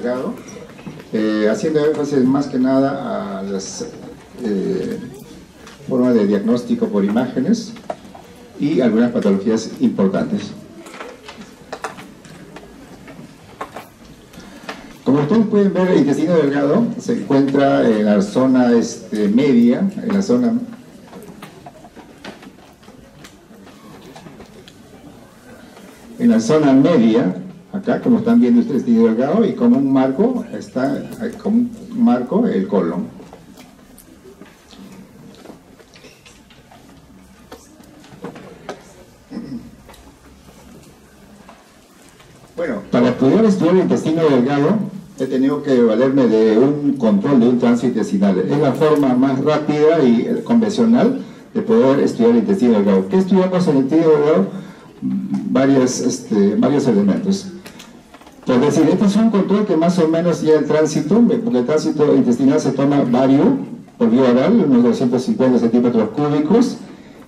delgado, haciendo énfasis más que nada a las formas de diagnóstico por imágenes y algunas patologías importantes. Como ustedes pueden ver, el intestino delgado se encuentra en la zona media, en la zona media, acá como están viendo ustedes, el intestino delgado, y como un marco está el colon. Bueno, para poder estudiar el intestino delgado he tenido que valerme de un control de un tránsito intestinal. Es la forma más rápida y convencional de poder estudiar el intestino delgado. ¿Qué estudiamos en el intestino delgado? Varios elementos. Por decir, este es un control que más o menos ya el tránsito, porque el tránsito intestinal se toma por vía oral, unos 250 centímetros cúbicos,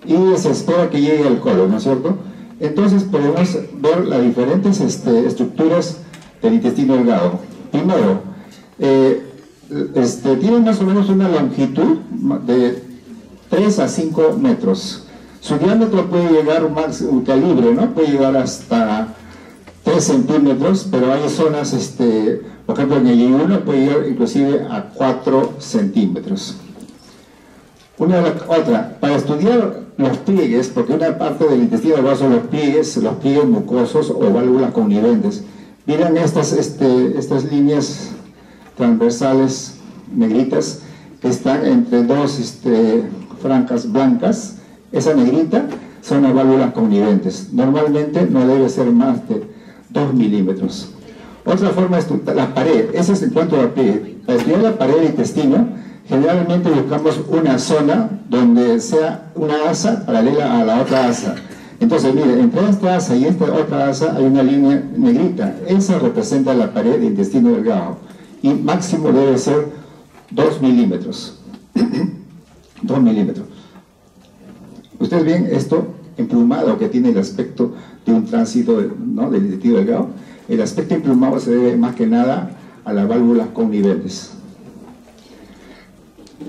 y se espera que llegue al colon, ¿no es cierto? Entonces podemos ver las diferentes estructuras del intestino delgado. Primero, tiene más o menos una longitud de 3 a 5 metros. Su diámetro puede llegar un calibre, ¿no? Puede llegar hasta 3 centímetros, pero hay zonas, por ejemplo en el I1 puede llegar inclusive a 4 centímetros. Otra, para estudiar los pliegues, porque una parte del intestino delgado son los pliegues mucosos o válvulas conniventes. Miren estas líneas transversales negritas que están entre dos franjas blancas. Esa negrita son las válvulas conniventes. Normalmente no debe ser más de 2 milímetros. Otra forma es la pared. Ese es en cuanto a la pliegue. Para estudiar la pared del intestino, generalmente buscamos una zona donde sea una asa paralela a la otra asa. Entonces, mire, entre esta asa y esta otra asa hay una línea negrita. Esa representa la pared del intestino delgado. Y máximo debe ser 2 milímetros. 2 milímetros. Ustedes ven esto emplumado que tiene el aspecto de un tránsito, ¿no?, del intestino delgado. El aspecto emplumado se debe más que nada a las válvulas conniventes.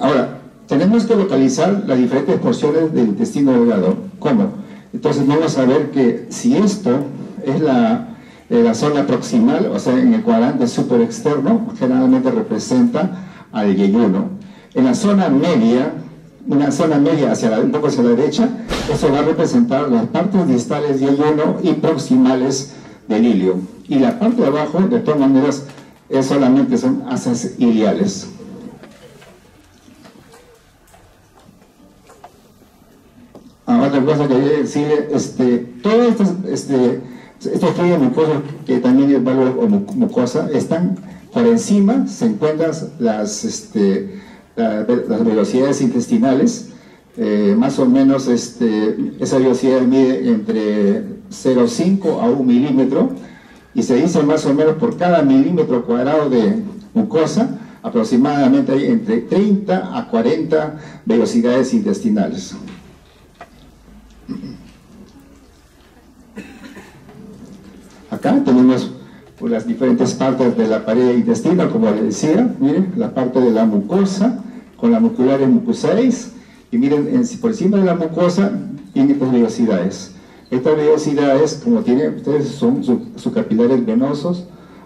Ahora, tenemos que localizar las diferentes porciones del intestino delgado. ¿Cómo? Entonces vamos a ver que si esto es la zona proximal, o sea, en el cuadrante super externo, generalmente representa al yeyuno. En la zona media, una zona media un poco hacia la derecha, eso va a representar las partes distales del yeyuno y proximales del ilio. Y la parte de abajo, de todas maneras, solamente son asas iliales. Otra cosa que quería decirle, todos estos fluidos mucosos, que también es válvula o mucosa, están por encima, se encuentran las velocidades intestinales, más o menos esa velocidad mide entre 0,5 a 1 milímetro, y se dice más o menos por cada milímetro cuadrado de mucosa, aproximadamente hay entre 30 a 40 velocidades intestinales. Acá tenemos las diferentes partes de la pared del intestino, como les decía. Miren, la parte de la mucosa, con la muculares mucosalis, y miren, por encima de la mucosa tiene estas velocidades. Estas velocidades, como tienen ustedes, son sus capilares venosos,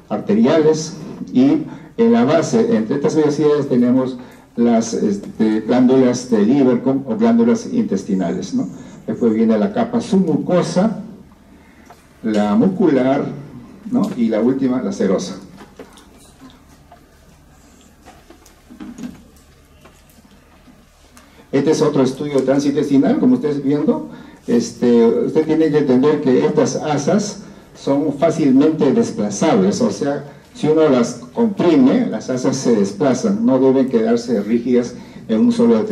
arteriales, y en la base, entre estas velocidades, tenemos las glándulas de Lieberkühn o glándulas intestinales, ¿no? Después viene la capa submucosa, la mucular, ¿no?, y la última, la serosa. Este es otro estudio transintestinal, como ustedes viendo. Usted tiene que entender que estas asas son fácilmente desplazables, o sea, si uno las comprime, las asas se desplazan, no deben quedarse rígidas en un solo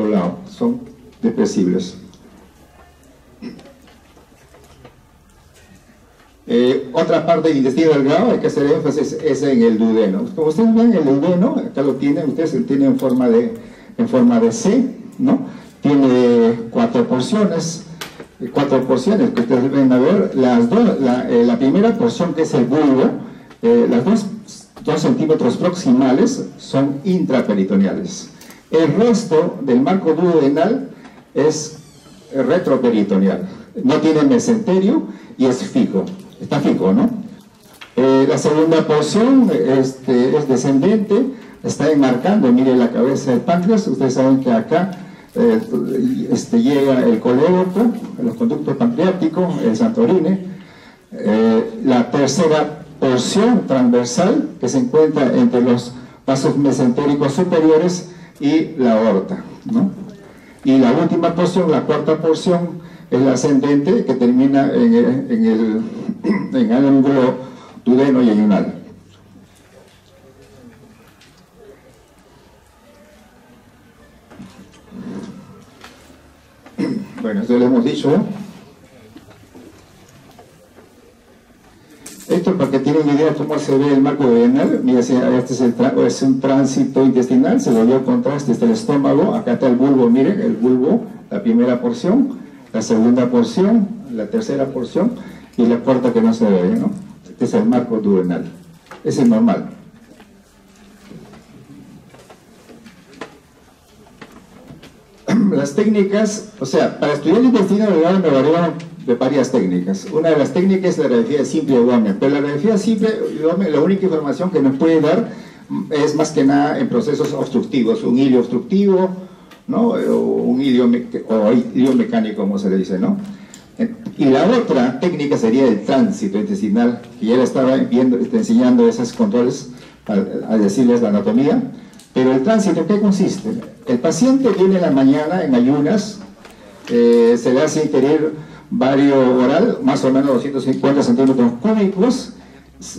lado, son depresibles. Otra parte del intestino delgado, hay que hacer énfasis, es en el duodeno. Como ustedes ven, el duodeno, acá lo tienen, ustedes tienen en forma de C, ¿no? Tiene 4 porciones, que ustedes ven a ver. La primera porción, que es el bulbo, las dos 2 centímetros proximales son intraperitoneales. El resto del marco duodenal es retroperitoneal. No tiene mesenterio y es fijo. Está fijo, ¿no? La segunda porción es descendente, está enmarcando, mire la cabeza del páncreas. Ustedes saben que acá llega el colédoco, los conductos pancreáticos, el santorine. La tercera porción transversal que se encuentra entre los vasos mesentéricos superiores y la aorta, ¿no? Y la última porción, la cuarta porción, es la ascendente, que termina en el ángulo duodeno y ayunal. Bueno, esto lo hemos dicho. Esto para que tienen una idea de cómo se ve el marco duodenal. Mira, este es un tránsito intestinal, se lo dio contraste, este es el estómago, acá está el bulbo, miren, el bulbo, la primera porción, la segunda porción, la tercera porción y la cuarta que no se ve, ¿no? Este es el marco duodenal, ese es normal. Las técnicas, o sea, para estudiar el intestino delgado me variaron de varias técnicas. Una de las técnicas es la radiografía simple de Wagner, pero la radiografía simple de Wagner, la única información que nos puede dar es más que nada en procesos obstructivos, un hilo obstructivo, ¿no? O un hilo mecánico, como se le dice, ¿no? Y la otra técnica sería el tránsito intestinal, que ya le estaba viendo, enseñando esos controles a decirles la anatomía. Pero el tránsito, ¿en qué consiste? El paciente viene en la mañana en ayunas, se le hace ingerir vario oral, más o menos 250 centímetros cúbicos.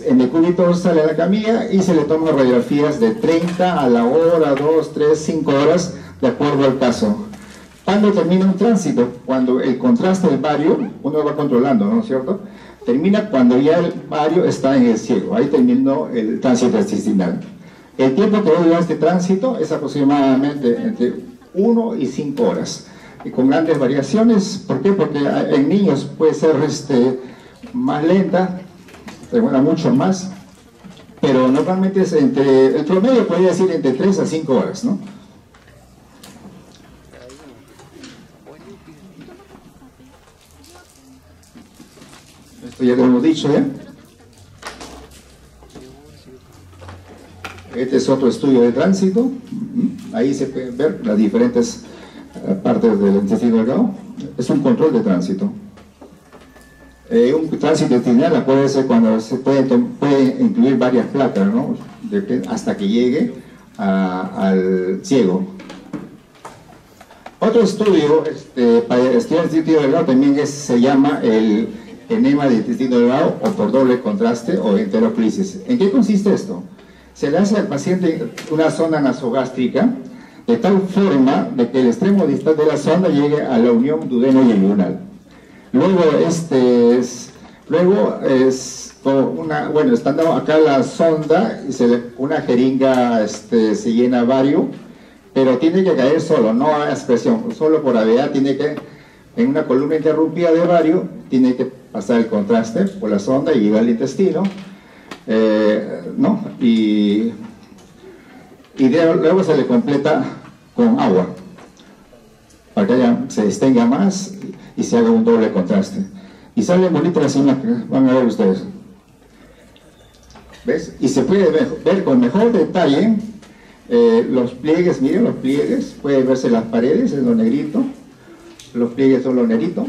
En el cúbito sale a la camilla y se le toman radiografías de 30 a la hora, 2, 3, 5 horas, de acuerdo al caso. ¿Cuándo termina un tránsito? Cuando el contraste del vario, uno va controlando, ¿no es cierto? Termina cuando ya el vario está en el ciego, ahí terminó el tránsito intestinal. El tiempo que dura este tránsito es aproximadamente entre 1 y 5 horas. Y con grandes variaciones. ¿Por qué? Porque en niños puede ser más lenta, demora mucho más, pero normalmente es el promedio podría decir entre 3 a 5 horas, ¿no? Esto ya lo hemos dicho, ¿eh? Este es otro estudio de tránsito. Ahí se pueden ver las diferentes partes del intestino delgado. Es un control de tránsito. Un tránsito intestinal puede ser cuando se puede incluir varias placas, ¿no? Hasta que llegue al ciego. Otro estudio para estudiar el intestino delgado también se llama el enema de intestino delgado, o por doble contraste, o enteroclisis. ¿En qué consiste esto? Se le hace al paciente una sonda nasogástrica de tal forma de que el extremo distal de la sonda llegue a la unión duodeno y ayunal. Luego estando acá la sonda y una jeringa se llena vario, pero tiene que caer solo, no a aspersión, solo por AVA, tiene que, en una columna interrumpida de vario, tiene que pasar el contraste por la sonda y llegar al intestino. ¿No? Y luego se le completa con agua para que se extenga más y se haga un doble contraste y salen bonitas las imágenes, van a ver ustedes, ¿ves? Y se puede ver con mejor detalle los pliegues. Miren los pliegues, puede verse las paredes en lo negrito, los pliegues son lo negrito.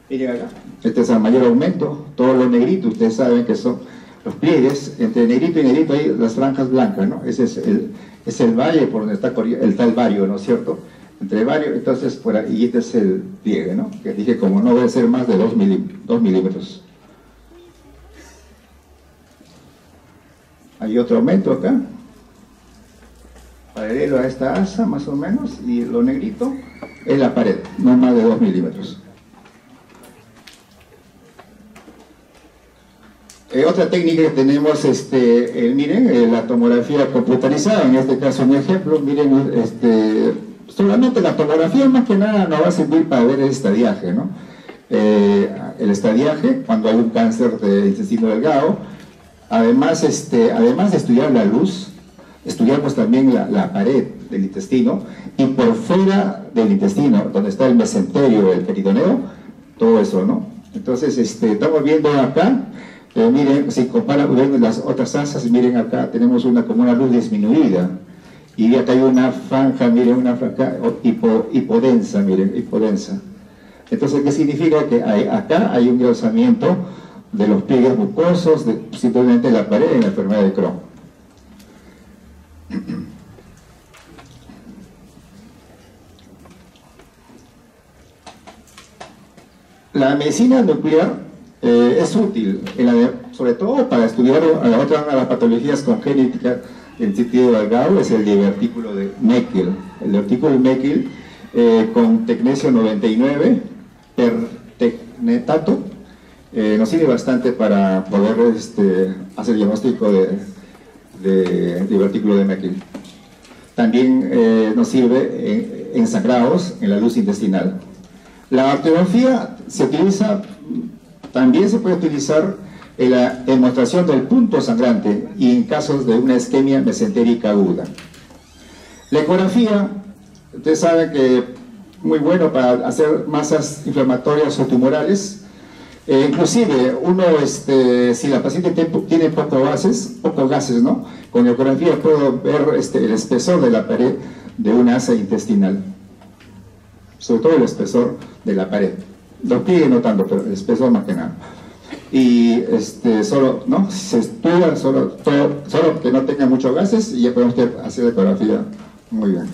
Miren acá, este es el mayor aumento, todo lo negrito, ustedes saben que son los pliegues, entre negrito y negrito hay las franjas blancas, ¿no? Ese es el valle por donde está el vario, ¿no es cierto? Entre vario, entonces por ahí, y este es el pliegue, ¿no? Que dije como no debe ser más de 2 milímetros. Hay otro aumento acá, paralelo a esta asa más o menos, y lo negrito es la pared, no más de 2 milímetros. Otra técnica que tenemos, miren, la tomografía computarizada, en este caso un ejemplo, miren, solamente la tomografía más que nada nos va a servir para ver el estadiaje, ¿no? el estadiaje, cuando hay un cáncer de intestino delgado. Además, además de estudiar la luz, estudiamos también la pared del intestino, y por fuera del intestino, donde está el mesenterio, el peritoneo, todo eso, ¿no? Entonces, estamos viendo acá, miren, si comparan con las otras asas, miren acá, tenemos como una luz disminuida, y acá hay una franja, miren, una franja hipodensa, miren, hipodensa. Entonces, ¿qué significa? Que acá hay un engrosamiento de los pliegues mucosos, simplemente la pared en la enfermedad de Crohn. La medicina nuclear es útil, sobre todo para estudiar las patologías congénitas del sentido delgado, es el divertículo de Meckel. El divertículo de Meckel con tecnesio 99, pertecnetato, nos sirve bastante para poder hacer el diagnóstico de divertículo de Meckel. También nos sirve en sangrados en la luz intestinal. La arteriografía se utiliza, también se puede utilizar en la demostración del punto sangrante y en casos de una isquemia mesentérica aguda. La ecografía, ustedes saben que muy bueno para hacer masas inflamatorias o tumorales. Inclusive uno, si la paciente tiene pocos gases, ¿no? Con la ecografía puedo ver el espesor de la pared de una asa intestinal, sobre todo el espesor de la pared. Los pliegues no tanto, pero el espesor más que nada. Y solo, ¿no? Se estudia solo que no tenga muchos gases y ya podemos hacer la ecografía muy bien.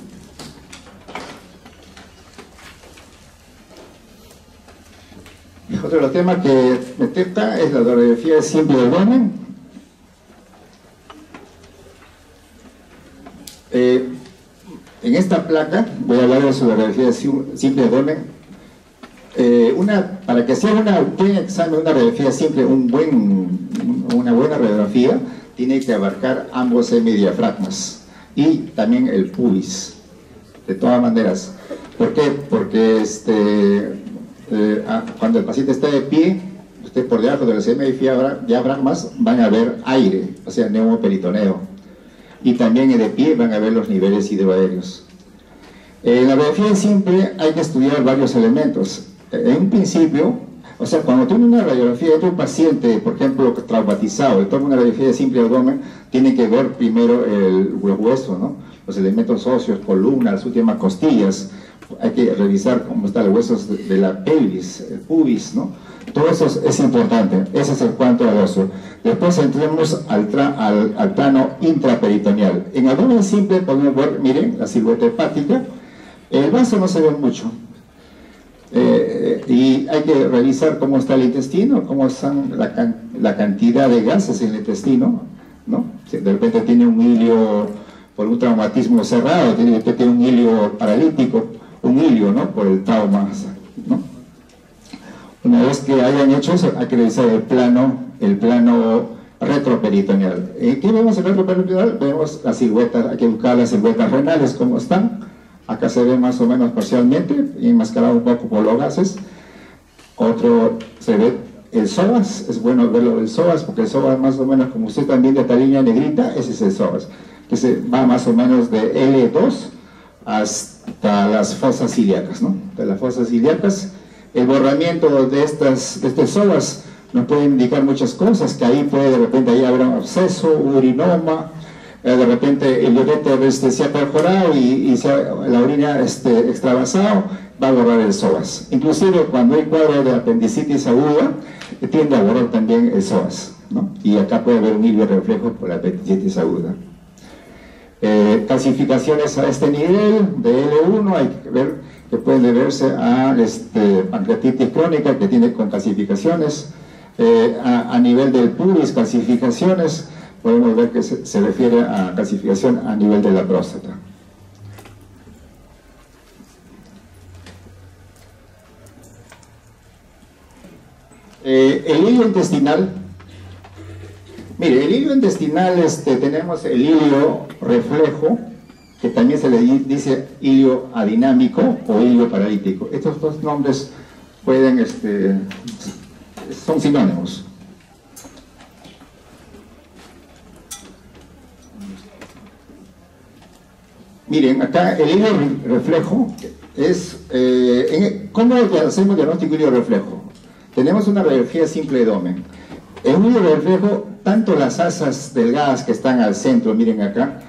Otro de los temas que me toca es la radiografía simple de abdomen. En esta placa voy a hablar de su radiografía simple de abdomen. Para que sea un buen examen, una radiografía simple, una buena radiografía, tiene que abarcar ambos semidiafragmas y también el pubis, de todas maneras. ¿Por qué? Porque cuando el paciente está de pie, usted por debajo de los semidiafragmas van a ver aire, o sea, neumoperitoneo, y también de pie van a ver los niveles hidroaéreos. En la radiografía simple hay que estudiar varios elementos. En un principio, o sea, cuando tiene una radiografía de un paciente, por ejemplo, traumatizado, y toma una radiografía de simple abdomen, tiene que ver primero los huesos, ¿no? Los elementos óseos, columnas, las últimas costillas. Hay que revisar cómo están los huesos de la pelvis, el pubis, ¿no? Todo eso es importante. Ese es el cuanto al oso. Después entremos al plano intraperitoneal. En abdomen simple podemos ver, miren, la silueta hepática. El vaso no se ve mucho. Y hay que revisar cómo está el intestino, cómo están la cantidad de gases en el intestino, ¿no? Si de repente tiene un hilio por un traumatismo cerrado, tiene un hilio paralítico, un hilio, ¿no? Por el trauma, ¿no? Una vez que hayan hecho eso, hay que revisar el plano retroperitoneal. ¿Qué vemos en el retroperitoneal? Vemos las siluetas, hay que buscar las siluetas renales, cómo están. Acá se ve más o menos parcialmente, enmascarado un poco por los gases. Otro, se ve el psoas, es bueno verlo del psoas, porque el psoas más o menos, como usted también de esta línea negrita, ese es el psoas, que se va más o menos de L2 hasta las fosas ilíacas, ¿no? De las fosas ilíacas, el borramiento de este psoas nos puede indicar muchas cosas, que ahí puede de repente ahí habrá un absceso, urinoma, de repente el uréter se ha perforado y la orina extravasado, va a borrar el psoas. Inclusive cuando hay cuadro de apendicitis aguda, tiende a borrar también el psoas, ¿no? Y acá puede haber un hilo reflejo por la apendicitis aguda. Calcificaciones a este nivel de L1, hay que ver que puede deberse a pancreatitis crónica que tiene con calcificaciones. A nivel del pubis, calcificaciones, podemos ver que se refiere a calcificación a nivel de la próstata. El hilo intestinal, mire, el hilo intestinal, tenemos el hilo reflejo, que también se le dice hilo adinámico o hilo paralítico. Estos dos nombres pueden, son sinónimos. Miren, acá el hilo reflejo es, ¿cómo hacemos diagnóstico hilo reflejo? Tenemos una radiografía simple de Domen. En un hilo reflejo, tanto las asas delgadas que están al centro, miren acá,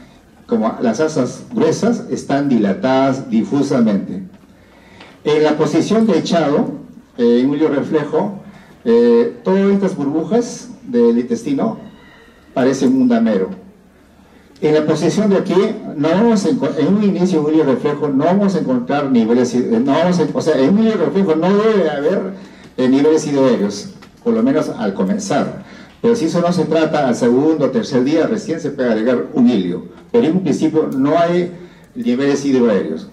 como las asas gruesas, están dilatadas difusamente. En la posición de echado, en un hilo reflejo, todas estas burbujas del intestino parecen un damero. En la posición de aquí, no vamos en un inicio de un hilo reflejo no vamos a encontrar niveles, o sea, en un hilo reflejo no debe haber niveles hidroaéreos, por lo menos al comenzar. Pero si eso no se trata, al segundo o tercer día recién se puede agregar un hilio. Pero en un principio no hay niveles hidroaéreos.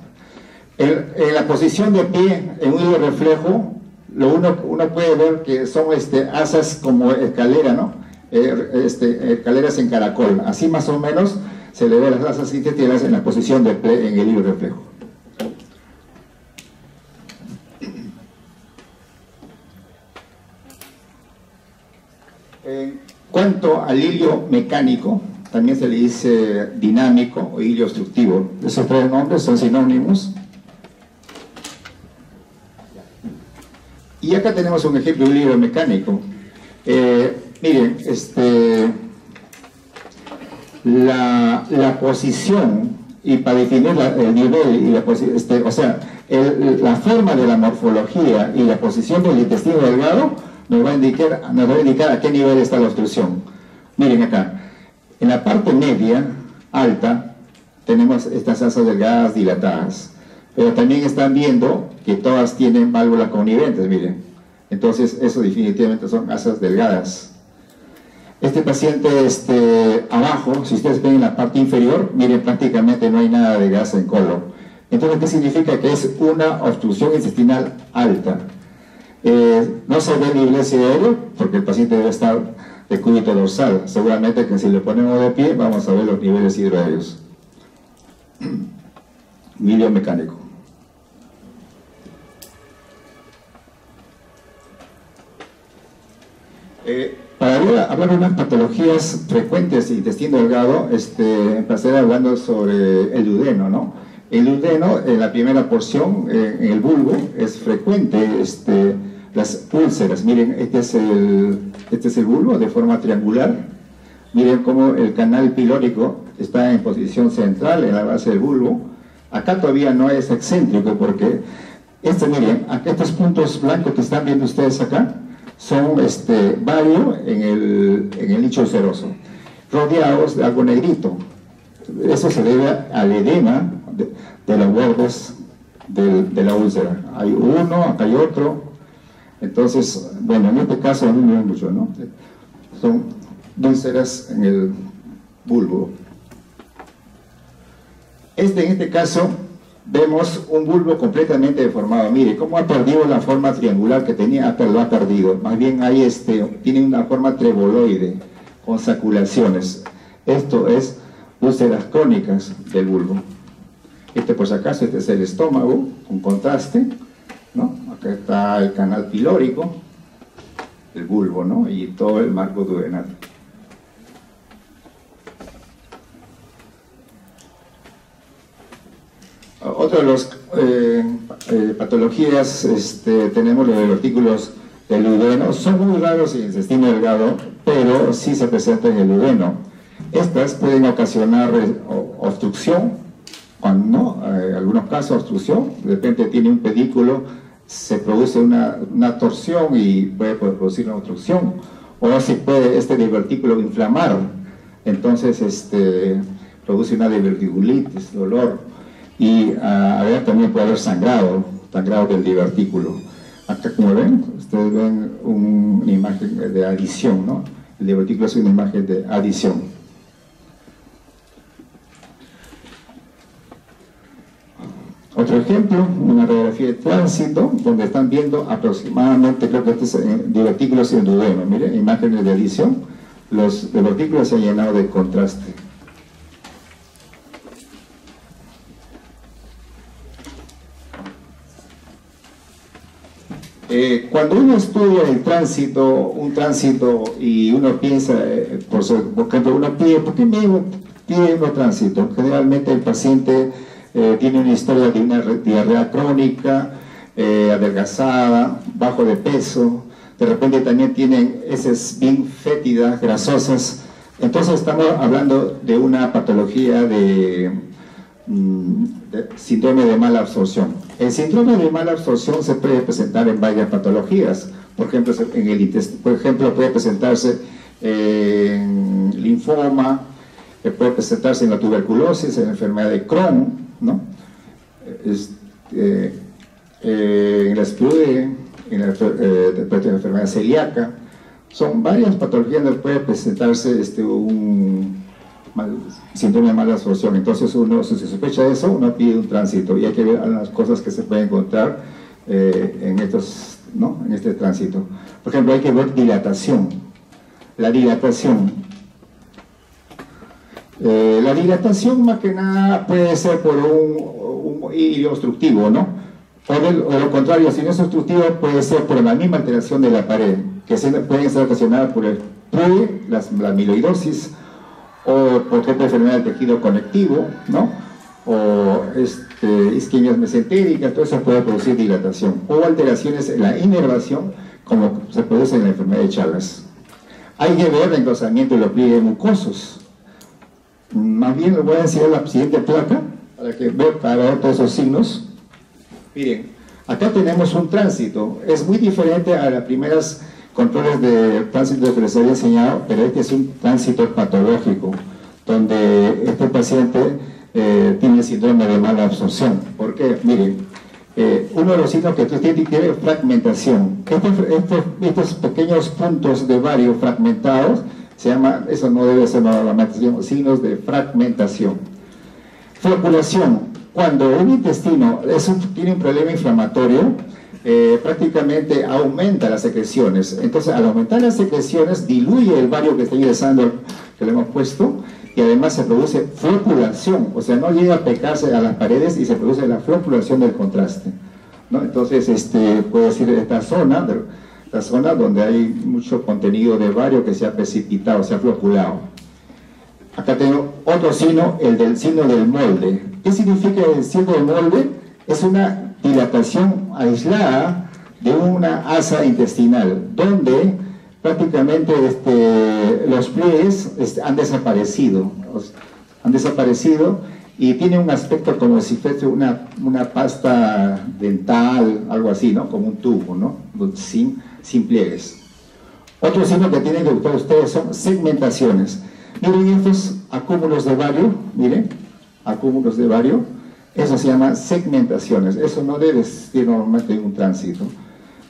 En la posición de pie, en un hilo reflejo, uno puede ver que son asas como escalera, ¿no? Escaleras en caracol. Así más o menos se le ve las asas intestinales en la posición de pie en el hilo reflejo. En cuanto al hilo mecánico, también se le dice dinámico o hilo obstructivo. Esos tres nombres son sinónimos. Y acá tenemos un ejemplo de un hilo mecánico. Miren, la posición, y para definir el nivel y la forma de la morfología y la posición del intestino delgado nos va a indicar a qué nivel está la obstrucción. Miren acá, en la parte media, alta, tenemos estas asas delgadas dilatadas, pero también están viendo que todas tienen válvulas conniventes, miren. Entonces, eso definitivamente son asas delgadas. Este paciente abajo, si ustedes ven en la parte inferior, miren, prácticamente no hay nada de gas en colon. Entonces, ¿qué significa? Que es una obstrucción intestinal alta. No se ve nivel hidroaéreo porque el paciente debe estar de cúbito dorsal. Seguramente que si le ponemos de pie, vamos a ver los niveles hidroaéreos. Hilo mecánico. Para hablar de unas patologías frecuentes de intestino delgado, empezaré hablando sobre el duodeno, ¿no? El duodeno, en la primera porción, en el bulbo, es frecuente las úlceras. Miren, este es el bulbo de forma triangular. Miren cómo el canal pilórico está en posición central en la base del bulbo. Acá todavía no es excéntrico porque, miren, acá estos puntos blancos que están viendo ustedes acá, son varios en el nicho ulceroso, rodeados de algo negrito. Eso se debe al edema de los bordes de la úlcera. Hay uno, acá hay otro. Entonces, bueno, en este caso a mí me ven mucho, ¿no? Son úlceras en el bulbo. En este caso, vemos un bulbo completamente deformado. Mire, cómo ha perdido la forma triangular que tenía, lo ha perdido. Más bien ahí tiene una forma treboloide, con saculaciones. Esto es úlceras crónicas del bulbo. Por si acaso, es el estómago, con contraste, ¿no? Acá está el canal pilórico, el bulbo, ¿no? Y todo el marco duodenal. Otra de las patologías, tenemos los divertículos del duodeno. Son muy raros en el intestino delgado, pero sí se presentan en el duodeno. Estas pueden ocasionar obstrucción, cuando no, en algunos casos obstrucción, de repente tiene un pedículo, se produce una torsión y puede producir una obstrucción, o se puede este divertículo inflamar, entonces produce una diverticulitis, dolor. Y también puede haber sangrado del divertículo. Acá, como ven, ustedes ven una imagen de adición, ¿no? El divertículo es una imagen de adición. Otro ejemplo, una radiografía de tránsito, donde están viendo aproximadamente, creo que este es divertículos en duodeno. Miren, imágenes de adición. Los divertículos se han llenado de contraste. Cuando uno estudia el tránsito, un tránsito, y uno piensa, por ejemplo, uno pide, ¿por qué me pide uno tránsito? Generalmente el paciente tiene una historia de una diarrea crónica, adelgazada, bajo de peso, de repente también tienen heces bien fétidas, grasosas. Entonces estamos hablando de una patología de síndrome de mala absorción. El síndrome de mala absorción se puede presentar en varias patologías. Por ejemplo, puede presentarse en linfoma, puede presentarse en la tuberculosis, en la enfermedad de Crohn, ¿no? En la SPUE, en la enfermedad celíaca. Son varias patologías donde puede presentarse un síndrome de mala absorción. Entonces uno, si se sospecha de eso, uno pide un tránsito, y hay que ver las cosas que se pueden encontrar en este tránsito. Por ejemplo, hay que ver dilatación. La dilatación más que nada puede ser por un hilo obstructivo, ¿no? O lo contrario, si no es obstructivo, puede ser por la misma alteración de la pared, que pueden ser ocasionadas por el PUE, la amiloidosis, o por ejemplo enfermedad del tejido conectivo, ¿no? O isquemias mesentéricas. Todo eso puede producir dilatación, o alteraciones en la inervación, como se produce en la enfermedad de Chagas. Hay que ver el engrosamiento de los pliegues mucosos. Más bien les voy a enseñar la siguiente placa para ver todos esos signos. Miren, acá tenemos un tránsito. Es muy diferente a las primeras controles de tránsito que les había enseñado, pero este es un tránsito patológico, donde este paciente tiene síndrome de mala absorción. ¿Por qué? Miren, uno de los signos que tiene fragmentación. Estos pequeños puntos de vario fragmentados, eso no debe ser normalmente, signos de fragmentación. Floculación. Cuando un intestino tiene un problema inflamatorio, prácticamente aumenta las secreciones. Entonces, al aumentar las secreciones, diluye el vario que está ingresando, que le hemos puesto, y además se produce floculación, o sea, no llega a pegarse a las paredes y se produce la floculación del contraste, ¿no? Entonces, puede ser esta zona donde hay mucho contenido de vario que se ha precipitado, se ha floculado. Acá tengo otro signo, el del signo del molde. ¿Qué significa el signo del molde? Es una dilatación aislada de una asa intestinal, donde prácticamente los pliegues han desaparecido, y tiene un aspecto como si fuese una pasta dental, algo así, ¿no? Como un tubo, ¿no? Sin pliegues. Otro signo que tienen que buscar ustedes son segmentaciones. Miren estos acúmulos de vario, miren, acúmulos de vario, eso se llama segmentaciones. Eso no debe ser normalmente un tránsito.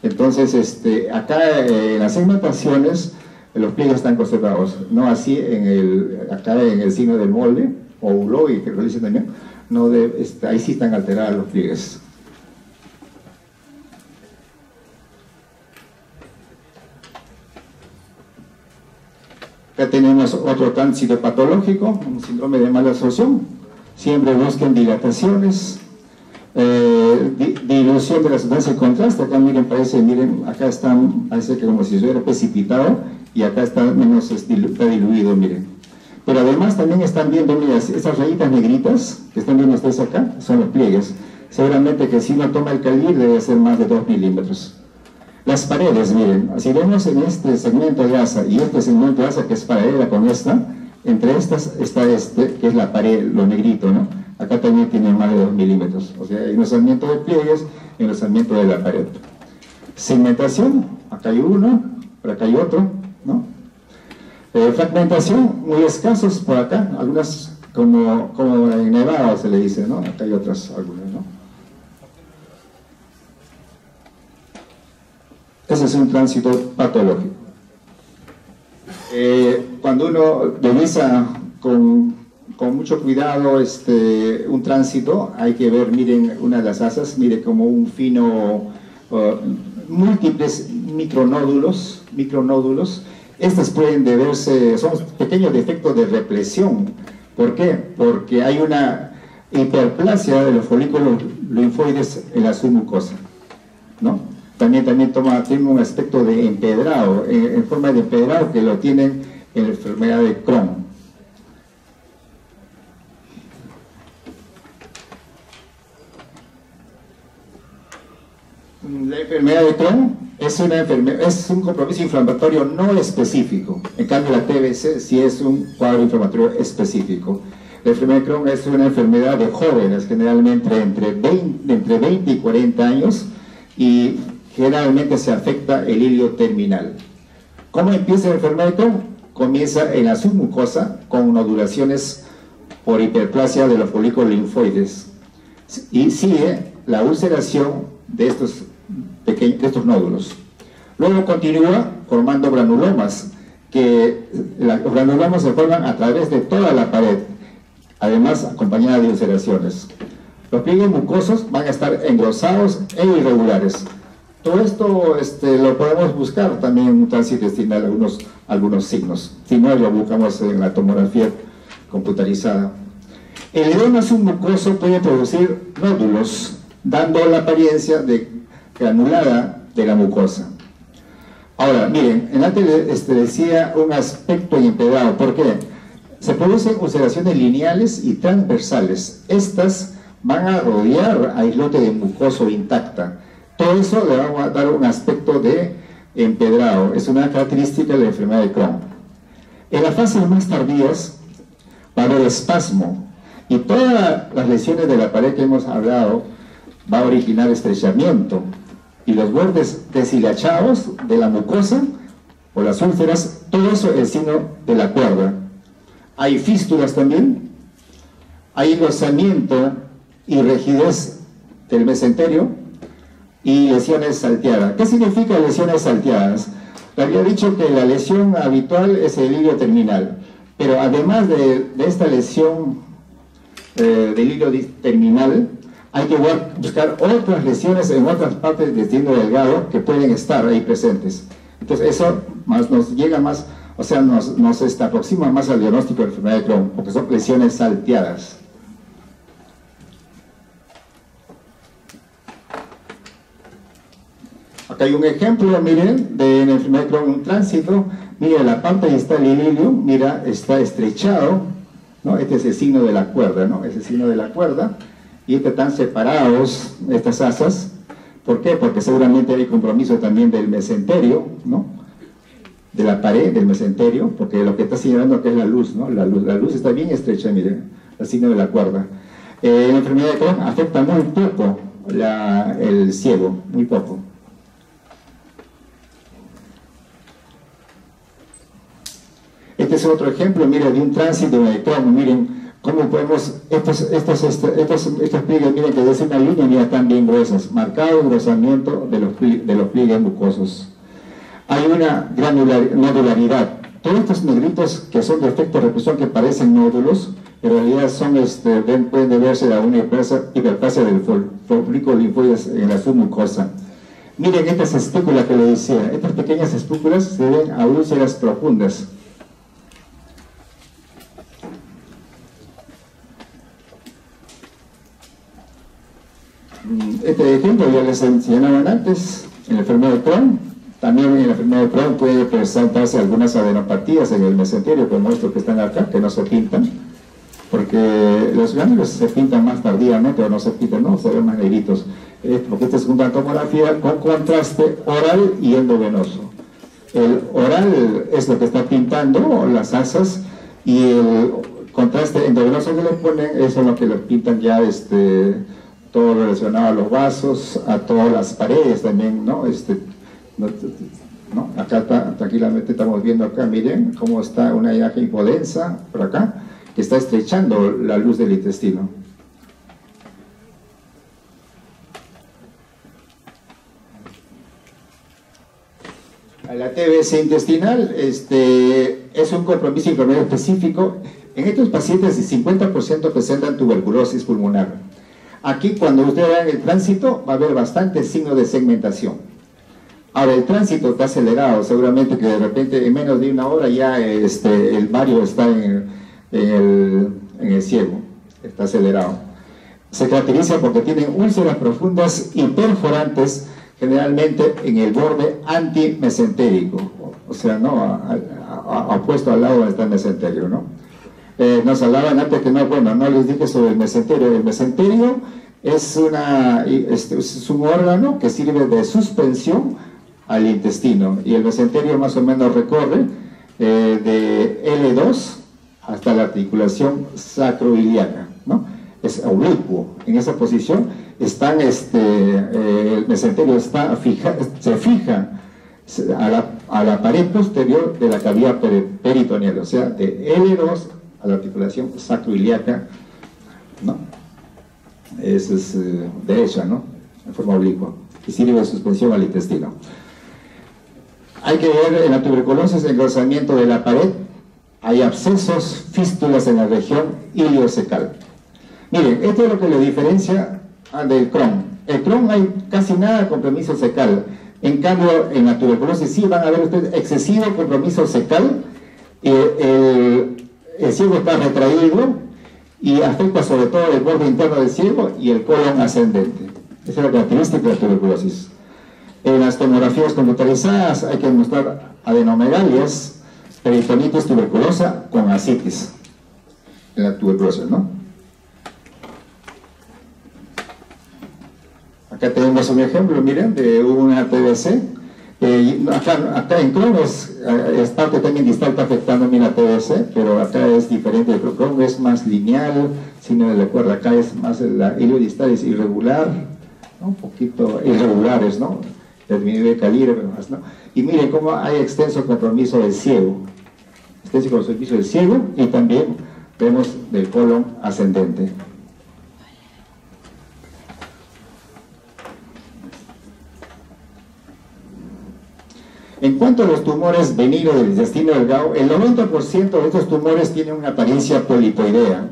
Entonces, acá en las segmentaciones los pliegues están conservados, no así acá en el signo del molde, o uloy, que lo dicen también, ahí sí están alterados los pliegues. Acá tenemos otro tránsito patológico, un síndrome de mala absorción. Siempre busquen dilataciones, dilución de la sustancia de contraste. Acá miren, acá parece que como si se hubiera precipitado, y acá está está diluido, miren. Pero además también están viendo, miren, esas rayitas negritas que están viendo ustedes acá, son los pliegues. Seguramente que si uno toma el calibre debe ser más de 2 milímetros. Las paredes, miren, si vemos en este segmento de asa y este segmento de asa que es paralela con esta, entre estas está que es la pared, lo negrito, ¿no? Acá también tiene más de 2 milímetros. O sea, hay engrosamiento de pliegues y engrosamiento de la pared. Segmentación, acá hay uno, por acá hay otro, ¿no? Fragmentación, muy escasos por acá, algunas como en Nevada se le dice, ¿no? Acá hay otras, algunas, ¿no? Ese es un tránsito patológico. Cuando uno revisa con mucho cuidado un tránsito, hay que ver, miren, una de las asas, mire como un fino, múltiples micronódulos. Estos pueden deberse, son pequeños defectos de represión. ¿Por qué? Porque hay una hiperplasia de los folículos linfoides en la submucosa, ¿no? También tiene un aspecto de empedrado, en forma de empedrado, que lo tienen en la enfermedad de Crohn. La enfermedad de Crohn es un compromiso inflamatorio no específico. En cambio, la TBC sí es un cuadro inflamatorio específico. La enfermedad de Crohn es una enfermedad de jóvenes, generalmente entre 20 y 40 años, y generalmente se afecta el hilio terminal. ¿Cómo empieza la enfermedad de Crohn? Comienza en la submucosa con nodulaciones por hiperplasia de los folículos linfoides y sigue la ulceración de estos nódulos. Luego continúa formando granulomas, que los granulomas se forman a través de toda la pared, además acompañada de ulceraciones. Los pliegues mucosos van a estar engrosados e irregulares. Todo esto lo podemos buscar también en un tránsito intestinal, algunos signos. Si no, lo buscamos en la tomografía computarizada. El edema submucoso puede producir nódulos, dando la apariencia de granulada de la mucosa. Ahora, miren, antes decía un aspecto empedrado. ¿Por qué? Se producen ulceraciones lineales y transversales. Estas van a rodear al islote de mucoso intacta. Todo eso le va a dar un aspecto de empedrado. Es una característica de la enfermedad de Crohn. En las fases más tardías va a haber espasmo, y todas las lesiones de la pared que hemos hablado va a originar estrechamiento, y los bordes deshilachados de la mucosa o las úlceras, todo eso es signo de la cuerda. Hay fístulas también, hay engrosamiento y rigidez del mesenterio y lesiones salteadas. ¿Qué significa lesiones salteadas? Le había dicho que la lesión habitual es el hilio terminal, pero además de esta lesión del hilio terminal, hay que buscar otras lesiones en otras partes del intestino delgado que pueden estar ahí presentes. Entonces eso nos llega más, o sea, nos aproxima más al diagnóstico de la enfermedad de Crohn, porque son lesiones salteadas. Acá hay un ejemplo, miren, de la enfermedad de Crohn, un tránsito. Mira, la parte ahí está el hilio, mira, está estrechado, ¿no? Este es el signo de la cuerda, ¿no? Es el signo de la cuerda. Y están separados estas asas. ¿Por qué? Porque seguramente hay compromiso también del mesenterio, ¿no? De la pared del mesenterio, porque lo que está señalando que es la luz, ¿no? La luz está bien estrecha, miren, el signo de la cuerda. La enfermedad de Crohn afecta muy poco el ciego, muy poco. Este es otro ejemplo, miren, de un tránsito de Crohn. Miren cómo podemos, estos pliegues, miren que es una línea, mira, están bien gruesas, marcado engrosamiento de los pliegues mucosos. Hay una nodularidad. Todos estos negritos que son de efecto de represión, que parecen nódulos, en realidad son, pueden deberse a una hiperplasia del folículo linfoides en la submucosa. Miren estas espúculas que le decía, estas pequeñas espúculas se deben a úlceras profundas. Este ejemplo ya les enseñaban antes, en la enfermedad de Crohn. También en la enfermedad de Crohn puede presentarse algunas adenopatías en el mesenterio, como estos que están acá, que no se pintan, porque los gránulos se pintan más tardíamente, o no se pintan, no, se ven más negritos, porque esta es una tomografía con contraste oral y endovenoso. El oral es lo que está pintando las asas, y el contraste endovenoso que le ponen, eso es lo que lo pintan ya, todo relacionado a los vasos, a todas las paredes también, ¿no? ¿No? Acá tranquilamente estamos viendo acá, miren cómo está una imagen hipodensa por acá, que está estrechando la luz del intestino. La TBC intestinal es un compromiso inflamatorio específico. En estos pacientes el 50% presentan tuberculosis pulmonar. Aquí, cuando ustedes vean el tránsito, va a haber bastante signo de segmentación. Ahora, el tránsito está acelerado, seguramente que de repente en menos de una hora ya el vario está en el ciego, está acelerado. Se caracteriza porque tienen úlceras profundas y perforantes, generalmente en el borde antimesentérico, o sea, ¿no? Opuesto al lado donde está el mesenterio, ¿no? Nos hablaban antes que no, bueno, no les dije sobre el mesenterio. El mesenterio es un órgano que sirve de suspensión al intestino, y el mesenterio más o menos recorre de L2 hasta la articulación sacroiliaca, ¿no? Es oblicuo. En esa posición están, el mesenterio se fija a la pared posterior de la cavidad peritoneal, o sea, de L2 a la articulación sacroiliaca, ¿no? Esa es derecha, ¿no? En forma oblicua, y sirve de suspensión al intestino. Hay que ver en la tuberculosis el engrosamiento de la pared. Hay abscesos, fístulas en la región iliocecal. Miren, esto es lo que le diferencia del Crohn. El Crohn hay casi nada de compromiso cecal. En cambio, en la tuberculosis sí van a ver ustedes excesivo compromiso cecal. El ciego está retraído y afecta sobre todo el borde interno del ciego y el colon ascendente. Esa es la característica de la tuberculosis. En las tomografías computarizadas hay que mostrar adenomegalias, peritonitis tuberculosa con ascitis en la tuberculosis, ¿no? Acá tenemos un ejemplo, miren, de una TBC. Acá en Crohn es parte también distal, está afectando a la TBC, pero acá es diferente. El Crohn es más lineal, si no le recuerda, acá es más la ilio-distal es irregular, ¿no? Un poquito irregulares, ¿no? Disminuye de calibre, pero más, ¿no? Y miren cómo hay extenso compromiso del ciego. Extenso compromiso del ciego, y también vemos del colon ascendente. En cuanto a los tumores benignos del intestino delgado, el 90% de estos tumores tienen una apariencia polipoidea.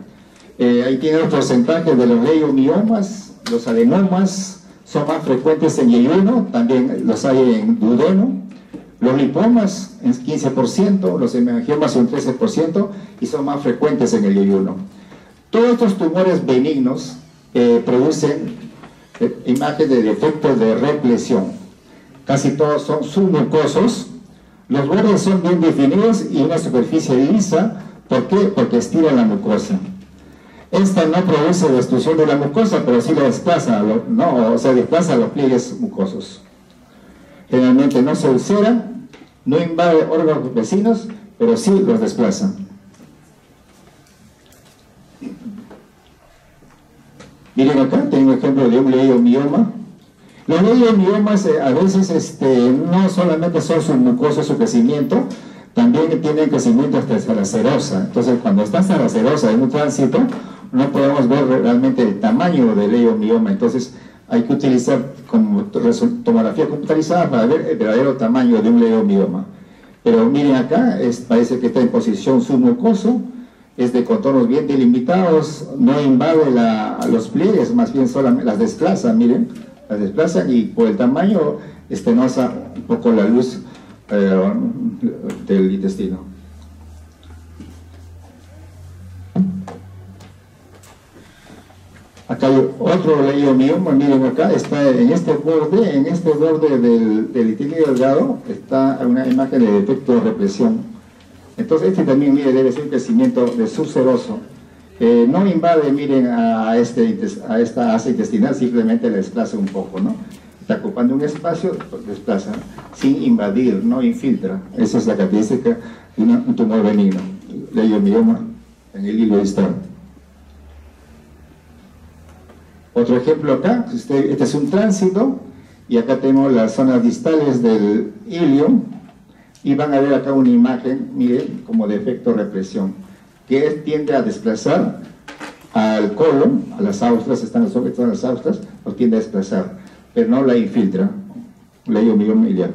Ahí tienen los porcentajes de los leiomiomas, los adenomas, son más frecuentes en yeyuno, también los hay en duodeno. Los lipomas en 15%, los hemangiomas en 13%, y son más frecuentes en el yeyuno. Todos estos tumores benignos producen imágenes de defectos de represión. Casi todos son submucosos, los bordes son bien definidos y una superficie lisa. ¿Por qué? Porque estiran la mucosa. Esta no produce destrucción de la mucosa, pero sí la desplaza, desplaza los pliegues mucosos. Generalmente no se ulcera, no invade órganos vecinos, pero sí los desplaza. Miren acá, tengo un ejemplo de un leiomioma. Los leiomiomas a veces no solamente son submucosos su crecimiento, también tienen crecimiento hasta la serosa. Entonces, cuando está hasta la serosa en un tránsito, no podemos ver realmente el tamaño del leiomioma. Entonces, hay que utilizar como tomografía computarizada para ver el verdadero tamaño de un leiomioma. Pero miren acá, parece que está en posición submucoso, es de contornos bien delimitados, no invade los pliegues, más bien solamente las desplaza, miren. Las desplazan, y por el tamaño estenosa un poco la luz del intestino. Acá hay otro leiomioma, miren acá, está en este borde del intestino delgado, está una imagen de defecto de represión. Entonces también, mire, debe ser un crecimiento de subseroso. No invade, miren, a esta asa intestinal, simplemente la desplaza un poco, ¿no? Está ocupando un espacio, desplaza, sin invadir, no infiltra. Esa es la característica de un tumor benigno, leiomioma en el hilo distal. Otro ejemplo acá, este es un tránsito, y acá tenemos las zonas distales del ilio, y van a ver acá una imagen, miren, como de efecto represión, que tiende a desplazar al colon, a las austras, están las austras, los tiende a desplazar, pero no la infiltra, leiomioma iliaco.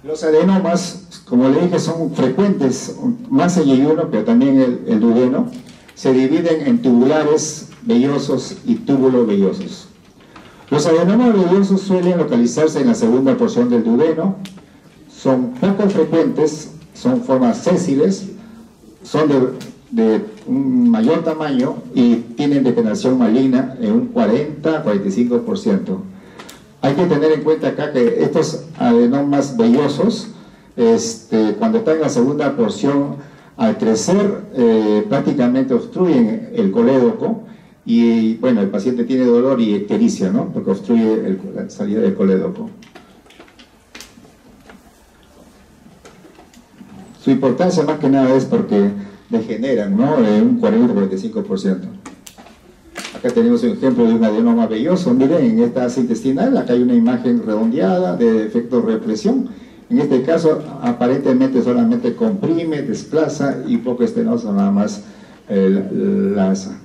Los adenomas, como le dije, son frecuentes, más en yeyuno, pero también el duodeno. Se dividen en tubulares vellosos y túbulo vellosos. Los adenomas vellosos suelen localizarse en la segunda porción del duodeno, son poco frecuentes, son formas sésiles, son de un mayor tamaño y tienen degeneración maligna en un 40-45%. Hay que tener en cuenta acá que estos adenomas vellosos, cuando están en la segunda porción, al crecer prácticamente obstruyen el colédoco y bueno, el paciente tiene dolor y ictericia, ¿no? Porque obstruye la salida del colédoco. Su importancia más que nada es porque degeneran, ¿no? Un 40-45%. Acá tenemos un ejemplo de un adenoma velloso. Miren, en esta asa intestinal, acá hay una imagen redondeada de efecto represión. En este caso, aparentemente solamente comprime, desplaza y poco estenoso nada más la asa.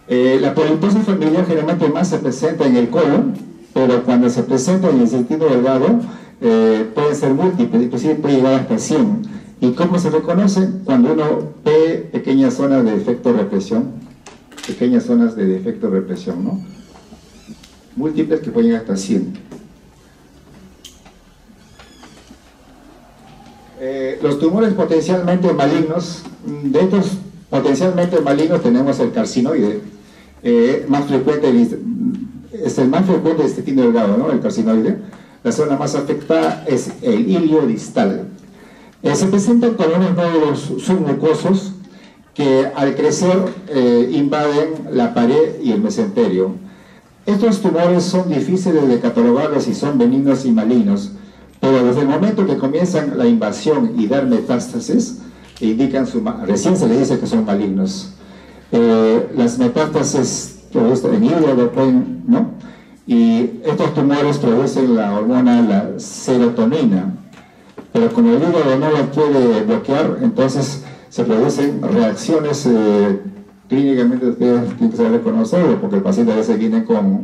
La poliposis familiar generalmente más se presenta en el colon, pero cuando se presenta en el intestino delgado pueden ser múltiples, inclusive puede llegar hasta 100. ¿Y cómo se reconoce? Cuando uno ve pequeñas zonas de efecto represión, ¿no? Múltiples que pueden llegar hasta 100. Los tumores potencialmente malignos, de estos potencialmente malignos tenemos el carcinoide, más frecuente, es el más frecuente del intestino delgado, ¿no? El carcinoide. La zona más afectada es el ilio distal. Se presentan con unos nódulos submucosos que al crecer invaden la pared y el mesenterio. Estos tumores son difíciles de catalogarlos si son benignos y malignos, pero desde el momento que comienzan la invasión y dar metástasis, indican recién se les dice que son malignos. Las metástasis en hígado pueden, ¿no? Y estos tumores producen la hormona, la serotonina, pero como el hígado no la puede bloquear, entonces se producen reacciones clínicamente ustedes tienen que saber reconocerlo, porque el paciente a veces viene con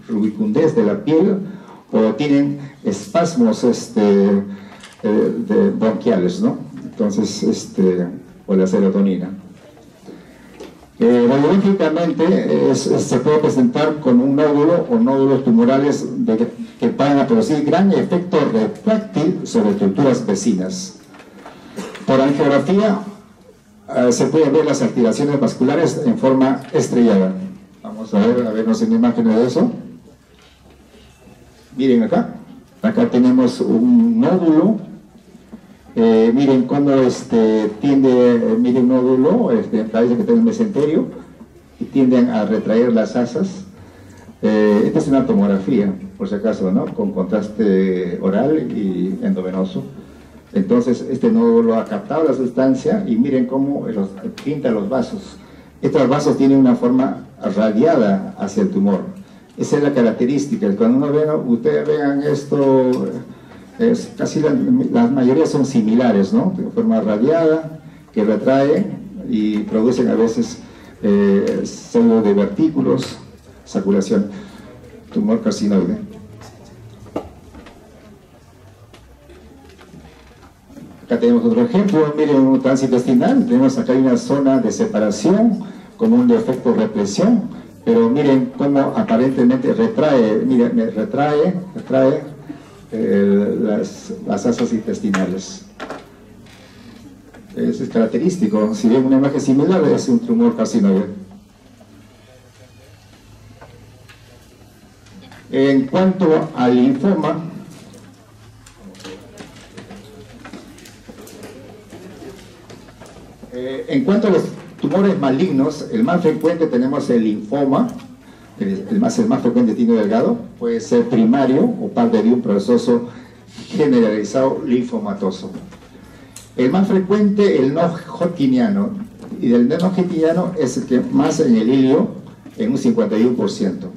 rubicundez de la piel o tienen espasmos bronquiales, ¿no? Entonces, o la serotonina. Radiológicamente se puede presentar con un nódulo o nódulos tumorales que van a producir gran efecto retráctil sobre estructuras vecinas. Por angiografía se pueden ver las activaciones vasculares en forma estrellada. Vamos a vernos en imágenes de eso. Miren acá tenemos un nódulo. Miren cómo tiende, miren un nódulo, parece que está en el mesenterio y tienden a retraer las asas. Esta es una tomografía, por si acaso, ¿no? Con contraste oral y endovenoso. Entonces este nódulo ha captado la sustancia y miren cómo pinta los vasos. Estos vasos tienen una forma radiada hacia el tumor. Esa es la característica. Cuando ustedes vean esto, casi la mayoría son similares, ¿no? De forma radiada, que retrae y producen a veces pseudodivertículos, saculación, tumor carcinoide. Acá tenemos otro ejemplo, miren un tránsito intestinal, tenemos acá una zona de separación como un defecto de represión, pero miren cómo aparentemente retrae, miren, retrae las asas intestinales. Eso es característico. Si ven una imagen similar, es un tumor carcinoide. En cuanto al linfoma, en cuanto a los tumores malignos, el más frecuente tenemos el linfoma, el más frecuente del intestino delgado, puede ser primario o parte de un proceso generalizado linfomatoso. El más frecuente, el no hodgkiniano, y del no hodgkiniano es el que más en el ilio, en un 51%.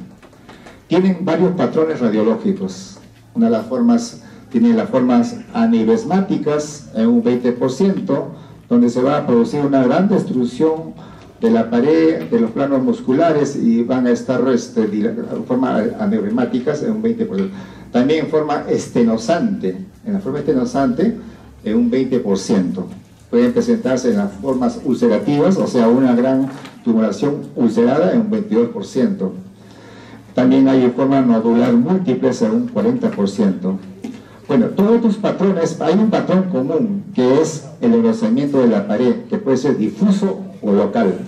Tienen varios patrones radiológicos. Una de las formas, tiene las formas anibesmáticas en un 20%, donde se va a producir una gran destrucción de la pared, de los planos musculares y van a estar en forma aneurismáticas en un 20%. También en forma estenosante, en la forma estenosante en un 20%. Pueden presentarse en las formas ulcerativas, o sea, una gran tumoración ulcerada en un 22%. También hay en forma nodular múltiples en un 40%. Bueno, todos estos patrones, hay un patrón común que es el engrosamiento de la pared, que puede ser difuso o local.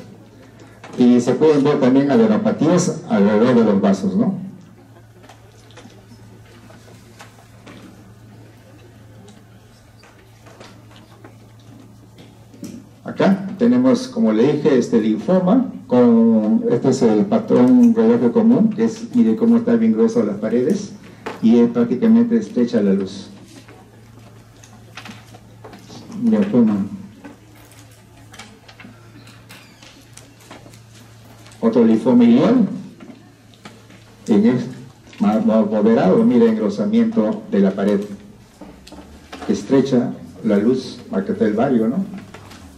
Y se pueden ver también adenopatías alrededor de los vasos, ¿no? Acá tenemos, como le dije, este linfoma, este es el patrón radiológico común, que es, mire cómo está bien grueso las paredes, y es prácticamente estrecha la luz. Linfoma. Otro linfoma ilial, es más moderado, mire, engrosamiento de la pared, estrecha la luz, marca el vario, ¿no?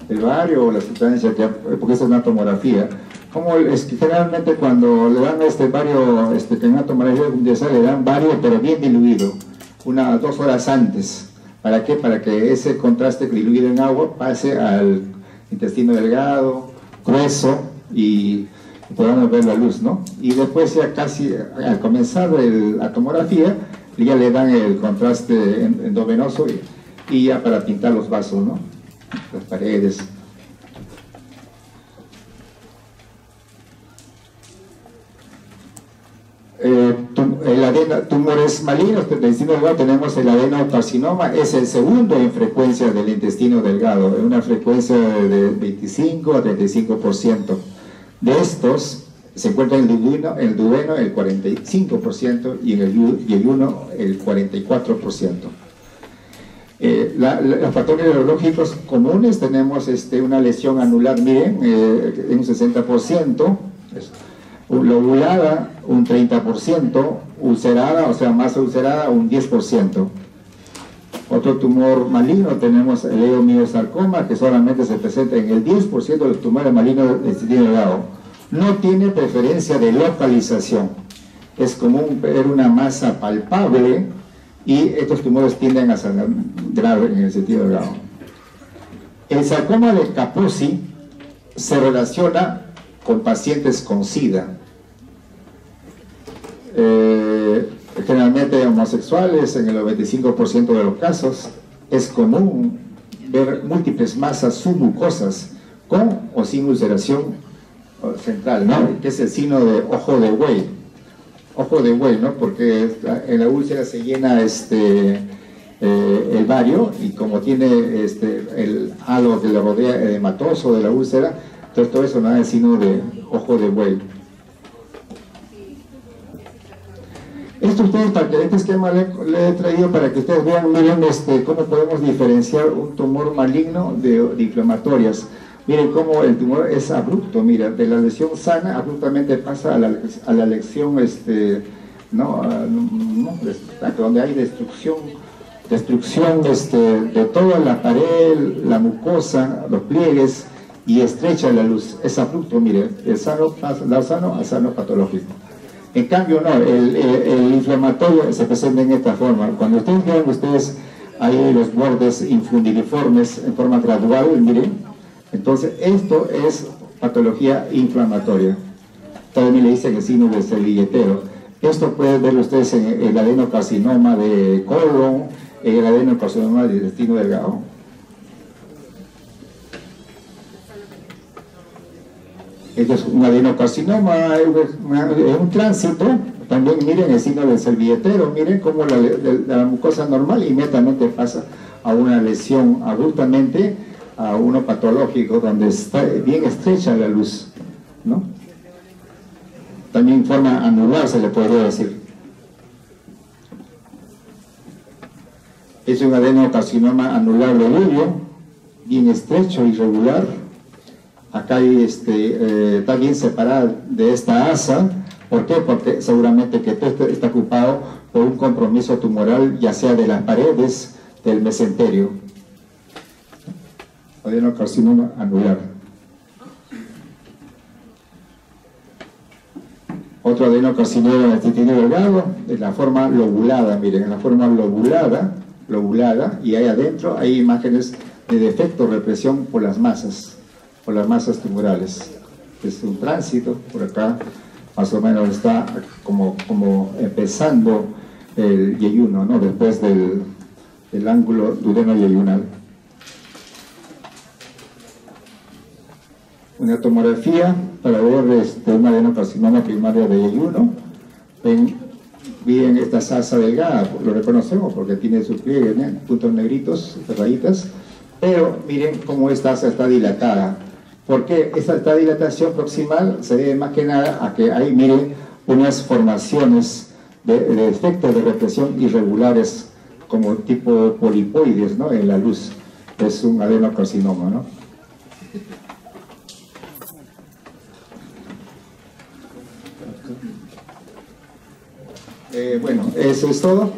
El vario o la sustancia, porque esa es una tomografía. Como es que generalmente cuando le dan vario, que en una tomografía le dan vario, pero bien diluido, 2 horas antes. ¿Para qué? Para que ese contraste diluido en agua pase al intestino delgado, grueso, y podamos ver la luz, ¿no? Y después ya casi al comenzar la tomografía, ya le dan el contraste endovenoso y ya para pintar los vasos, ¿no? Las paredes. Tumores malignos del intestino delgado, tenemos el adenocarcinoma, es el segundo en frecuencia del intestino delgado, en una frecuencia de 25 a 35%. De estos se encuentra en el duodeno el 45% y en el yeyuno el 44%. Los factores neurológicos comunes tenemos una lesión anular, miren, en un 60%, lobulada un 30%, ulcerada, o sea, masa ulcerada un 10%. Otro tumor maligno tenemos el eomiosarcoma, que solamente se presenta en el 10% de los tumores malignos del intestino delgado. No tiene preferencia de localización, es común ver una masa palpable, y estos tumores tienden a sangrar en el intestino delgado. El sarcoma de Kaposi se relaciona con pacientes con SIDA, generalmente homosexuales. En el 95% de los casos es común ver múltiples masas submucosas con o sin ulceración central, ¿no? Que es el signo de ojo de buey. Ojo de buey, ¿no? Porque en la úlcera se llena el vario, y como tiene el halo que le rodea edematoso de la úlcera, entonces todo eso da el signo de ojo de buey. Esto este esquema le he traído para que ustedes vean, miren cómo podemos diferenciar un tumor maligno de inflamatorias. Miren cómo el tumor es abrupto, mira, de la lesión sana abruptamente pasa a la lesión, donde hay destrucción de toda la pared, la mucosa, los pliegues, y estrecha la luz. Es abrupto, mire, el sano pasa al sano patológico. En cambio, no, el inflamatorio se presenta en esta forma. Cuando ustedes vean ahí los bordes infundiliformes en forma gradual, miren, entonces esto es patología inflamatoria. También le dicen el signo del servilletero. Esto pueden ver ustedes en el adenocarcinoma de colon, en el adenocarcinoma del intestino delgado. Esto es un adenocarcinoma, es un tránsito. También miren el signo del servilletero, miren cómo la mucosa normal inmediatamente pasa a una lesión abruptamente, a uno patológico, donde está bien estrecha la luz, ¿no? También en forma anular se le podría decir. Es un adenocarcinoma anular de Lulio, bien estrecho, irregular. Acá hay está bien separada de esta asa. ¿Por qué? Porque seguramente que está ocupado por un compromiso tumoral, ya sea de las paredes del mesenterio. Adenocarcinoma anular. Otro adenocarcinoma del intestino delgado, en la forma lobulada, miren, en la forma lobulada, y ahí adentro hay imágenes de defecto, represión por las masas tumorales. Es un tránsito, por acá más o menos está como empezando el yeyuno, ¿no? Después del ángulo duodeno-yeyunal. Una tomografía para ver un adenocarcinoma primario de yeyuno. Ven bien esta salsa delgada, lo reconocemos porque tiene su pliegue, ¿no? Puntos negritos, rayitas, pero miren cómo esta asa está dilatada. ¿Por qué? Esta dilatación proximal se debe más que nada a que ahí miren unas formaciones de efectos de represión irregulares como tipo polipoides, ¿no? En la luz. Es un adenocarcinoma, ¿no? Bueno, eso es todo.